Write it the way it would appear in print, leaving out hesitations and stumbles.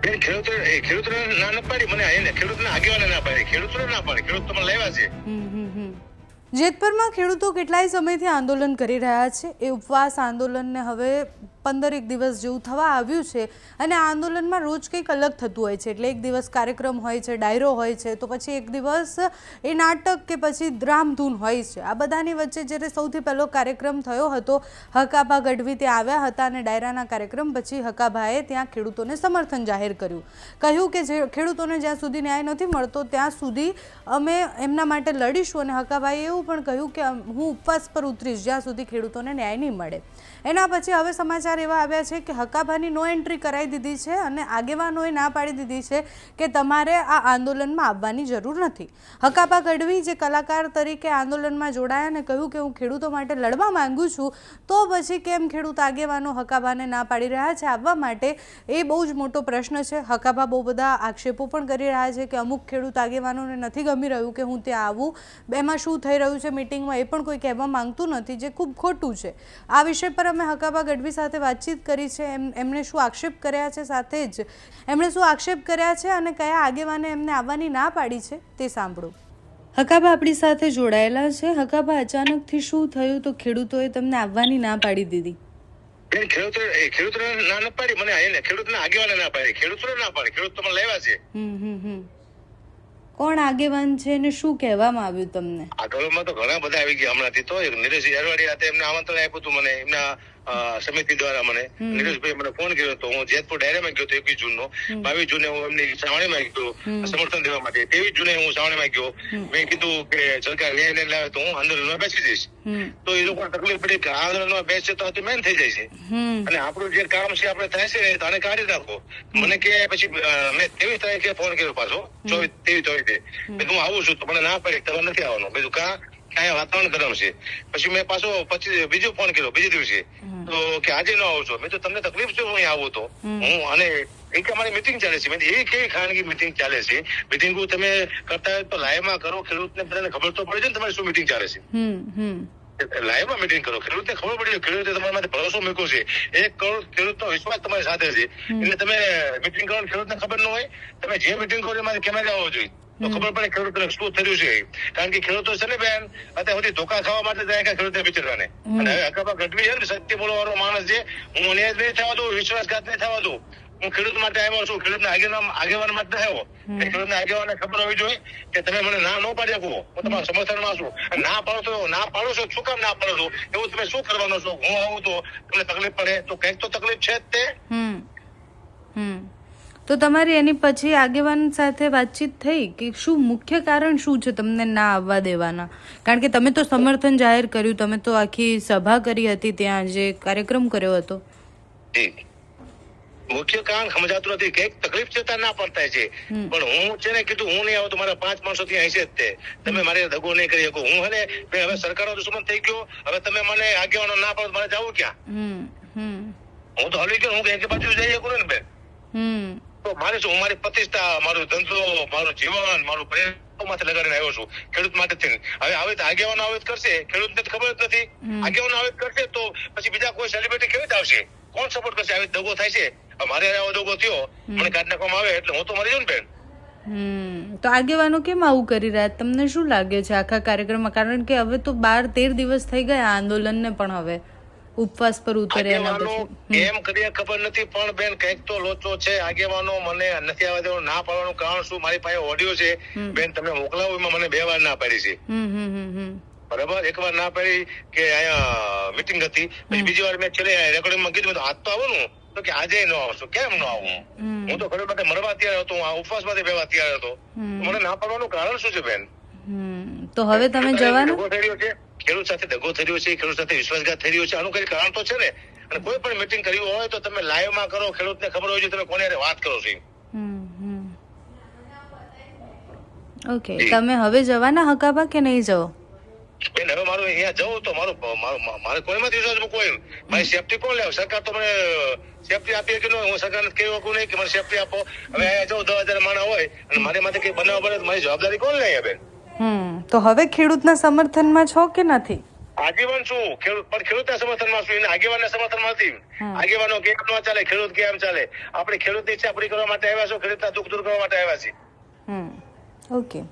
બેન ખેડૂતોને ના ન પાડી મને એને ખેડૂતને આગેવાને ના પાડી ખેડૂતોને ના પાડી ખેડૂત તમને લાવ્યા છે. જેતપુરમાં ખેડૂતો કેટલાય સમયથી આંદોલન કરી રહ્યા છે. એ ઉપવાસ આંદોલનને હવે 15 દિવસ જેવું થવા આવ્યું છે અને આ આંદોલનમાં રોજ કંઈક અલગ થતું હોય છે. એટલે એક દિવસ કાર્યક્રમ હોય છે, ડાયરો હોય છે, તો પછી એક દિવસ એ નાટક કે પછી રામધૂન હોય છે. આ બધાની વચ્ચે જ્યારે સૌથી પહેલો કાર્યક્રમ થયો હતો, હકાભા ગઢવી ત્યાં આવ્યા હતા અને ડાયરાના કાર્યક્રમ પછી હકાભાએ ત્યાં ખેડૂતોને સમર્થન જાહેર કર્યું. કહ્યું કે જે ખેડૂતોને જ્યાં સુધી ન્યાય નથી મળતો ત્યાં સુધી અમે એમના માટે લડીશું. અને હકાભાઈએ એવું પણ કહ્યું કે હું ઉપવાસ પર ઉતરીશ જ્યાં સુધી ખેડૂતોને ન્યાય નહીં મળે. એના પછી હવે સમાચાર એવા આવ્યા છે કે હકાભાની નો એન્ટ્રી કરાવી દીધી છે અને આગેવાનોએ ના પાડી દીધી છે કે તમારે આ આંદોલનમાં આવવાની જરૂર નથી. હકાભા ગઢવી જે કલાકાર તરીકે આંદોલનમાં જોડાયા અને કહ્યું કે હું ખેડૂતો માટે લડવા માંગુ છું, તો પછી કેમ ખેડૂત આગેવાનો હકાભાને ના પાડી રહ્યા છે આવવા માટે, એ બહુ જ મોટો પ્રશ્ન છે. હકાભા બહુ બધા આક્ષેપો પણ કરી રહ્યા છે કે અમુક ખેડૂત આગેવાનોને નથી ગમી રહ્યું કે હું ત્યાં આવું, એમાં શું થઈ રહ્યું છે મિટિંગમાં એ પણ કોઈ કહેવા માંગતું નથી, જે ખૂબ ખોટું છે. આ વિષય પર અમે હકાભા ગઢવી સાથે વાતચીત કરી છે. એમણે શું આક્ષેપ કર્યા છે, સાથે જ એમણે શું આક્ષેપ કર્યા છે અને કયા આગેવાને એમને આવવાની ના પાડી છે તે સાંભળો. હકાભા આપણી સાથે જોડાયેલા છે. હકાભા, અચાનકથી શું થયું તો ખેડૂતોએ તમને આવવાની ના પાડી દીધી? બેન ખેડૂતોને ના ન પાડી મને એને ખેડૂતને આગેવાને ના પાડી ખેડૂતોને ના પાડી ખેડૂત તમને લાવ્યા છે. કોણ આગેવાન છે અને શું કહેવામાં આવ્યું તમને? આગળમાં તો ઘણા બધા આવી ગયા હમણાંથી. તો નીરજ એરવાડી સાથે એમને આમંત્રણ આપ્યું હતું મને એમના સમિતિ દ્વારા. મને નીરજભાઈ મને ફોન કર્યો હતો. હું જેતપુર ડાયરામાં ગયો હતો 21 જૂનનો. 22 જૂને હું એમની સાવણીમાં ગયો સમર્થન દેવા માટે. 23 જૂને હું સાવણીમાં ગયો. મેં કીધું કે સરકાર ન્યાય નહીં લાવે તો હું આંદોલનમાં બેસી જઈશ. તો એ લોકો તકલીફ પડી કે આંદોલનમાં બેસશે તો મેન થઈ જાય છે અને આપણું જે કામ છે આપણે થાય છે તો આને કાઢી નાખો. મને કે પછી મેં 23 તારીખે ફોન કર્યો પાછો 23 તારીખે. હું આવું છું તો મને ના પડી તમારે નથી આવવાનું. બીજું ક્યાં વાતાવરણ ગરમ છે. પછી મેં પાછો બીજો ફોન કર્યો બીજે દિવસે તો કે આજે ન આવો છો. મેં તો તમને તકલીફ છે હું આવું તો હું અને એક અમારી મિટિંગ ચાલે છે. એવી કેવી ખાનગી મિટિંગ ચાલે છે? મિટિંગ તમે કરતા હોય તો લાઈવમાં કરો. ખેડૂતને બધાને ખબર તો પડે છે ને તમારી શું મિટિંગ ચાલે છે. લાઈવમાં મિટિંગ કરો. ખેડૂતને ખબર પડી ખેડૂતે તમારા માટે ભરોસો મૂક્યો છે. 1 કરોડ ખેડૂતનો વિશ્વાસ તમારી સાથે છે એટલે તમે મિટિંગ કરો ખેડૂતને ખબર ન હોય. તમે જે મિટિંગ કરો એમાં કેમેરા આવવો જોઈએ તો ખબર પડે ખેડૂતોને શું થયું છે. કારણ કે ખેડૂતો છે ને બેન અત્યાર સુધી ધોકા ખાવા માટે જાય કે ખેડૂતને વિચારવાને. અને હવે હકાભા ગઢવી છે ને સત્ય બોલવા વાળો માણસ છે. હું અન્યાય નહીં થવા દઉં, વિશ્વાસઘાત નહીં થવા દઉં. હું ખેડૂત માટે આવ્યો છું. ખેડૂતને આગેવાન માટે આવ્યો. ખેડૂતને આગેવાનને ખબર હોવી જોઈએ કે તમે મને ના ન પાડી શકો. હું તમારા સમર્થનમાં છું. ના પાડો છો શું કામ ના પાડો છો? એવું તમે શું કરવાનો છો? હું આવું તો તમને તકલીફ પડે તો કંઈક તો તકલીફ છે જ તે. તો તમારી એની પછી આગેવાન સાથે વાતચીત થઈ કે શું મુખ્ય કારણ શું છે તમને ના આવવા દેવાના? કારણ કે તમે તો સમર્થન જાહેર કર્યું, તમે તો આખી સભા કરી હતી ત્યાં, જે કાર્યક્રમ કર્યો હતો. મુખ્ય કારણ સમજાતું નથી. કઈક તકલીફ છે ના પડતા છે. પણ હું છે ને કીધું હું નહીં આવું તો મારા 5 માણસો ત્યાં હશે જ તે. તમે મારે દગો નહીં કરી શકો. હું હવે સરકારનો દુશ્મન થઈ ગયો. હવે તમે મને આગેવાનો ના પાડો મારે જવું ક્યાં? હું તો હલી ગયો. હું એક બાજુ જઈ શકું ને બેન. તો મારે શું, હું મારી પ્રતિષ્ઠા, મારું ધંધો, મારું જીવન, મારું પ્રેમ માંથી લગાડીને આવ્યો છું ખેડૂત માટે થઈને. હવે આગેવાનો આવે કરશે, ખેડૂતને ખબર જ નથી. આગેવાનો આવે કરશે તો પછી બીજા કોઈ સેલિબ્રિટી કેવી રીતે આવશે? કોણ સપોર્ટ કરશે? આવી દગો થાય છે. મારે આવો દગો થયો મને કાઢ નાખવામાં આવે એટલે હું તો મરી જાઉં ને બેન. તો આગેવાનો કેમ આવું કરી રહ્યા? તમને શું લાગે છે આખા કાર્યક્રમમાં? કારણ કે હવે તો 12-13 દિવસ થઈ ગયા આંદોલનને, પણ હવે ઉપવાસ પર ઉતર્યા એમ કરીએ ખબર નથી. પણ બેન કઈક તો લોચો છે. આગેવાનો મને નથી આવવા દેવાનું ના પાડવાનું કારણ શું? મારી પાસે ઓડિયો છે બેન, તમે મોકલાવો. એમાં મને 2 વાર ના પાડી છે. બરાબર, 1 વાર ના પાડી કે અહીંયા મિટિંગ હતી. પછી બીજી વાર મેં છેલ્લે રેકોર્ડિંગમાં કીધું આજ તો આવવાનું તો કે આજે ન આવશો. કેમ ન આવું? હું તો ખેડૂત માટે મરવા તૈયાર હતો. હું ઉપવાસ માંથી બેવા તૈયાર હતો. મને ના પાડવાનું કારણ શું છે બેન? તો હવે તમે જવાનું? ખેડૂત સાથે દગો થઈ રહ્યો છે, ખેડૂત સાથે વિશ્વાસઘાત થઈ રહ્યો છે. આનું કઈ કારણ તો છે ને. અને કોઈ પણ મિટિંગ કરવી હોય તો તમે લાઈવમાં કરો. ખેડૂતને ખબર હોય છે તમે કોને વાત કરો છો. ઓકે, તમે હવે જવાના હકાભા કે નહીં જાઓ? બેન હવે મારું અહીંયા જવું તો મારે કોઈમાંથી વિશ્વાસ મૂકવો એમ? મારી સેફટી કોણ લે? સરકાર તો મને સેફટી આપી કે હું સરકારને કહી શકું નહીં કે મને સેફટી આપો. હવે અહીંયા જવું 10,000 માણસ હોય અને મારી માટે કઈ બનાવવા પડે તો મારી જવાબદારી કોણ લે બેન? તો હવે ખેડૂતના સમર્થનમાં છો કે નથી? આગેવાન છું પણ ખેડૂતના સમર્થનમાં છું, એને આગેવાનના સમર્થનમાં નથી. આગેવાનો કેમ ન ચાલે, ખેડૂત કેમ ચાલે? આપણે ખેડૂતની ઈચ્છા પૂરી કરવા માટે આવ્યા છો, ખેડૂતના દુઃખ દૂર કરવા માટે આવ્યા છીએ. ઓકે.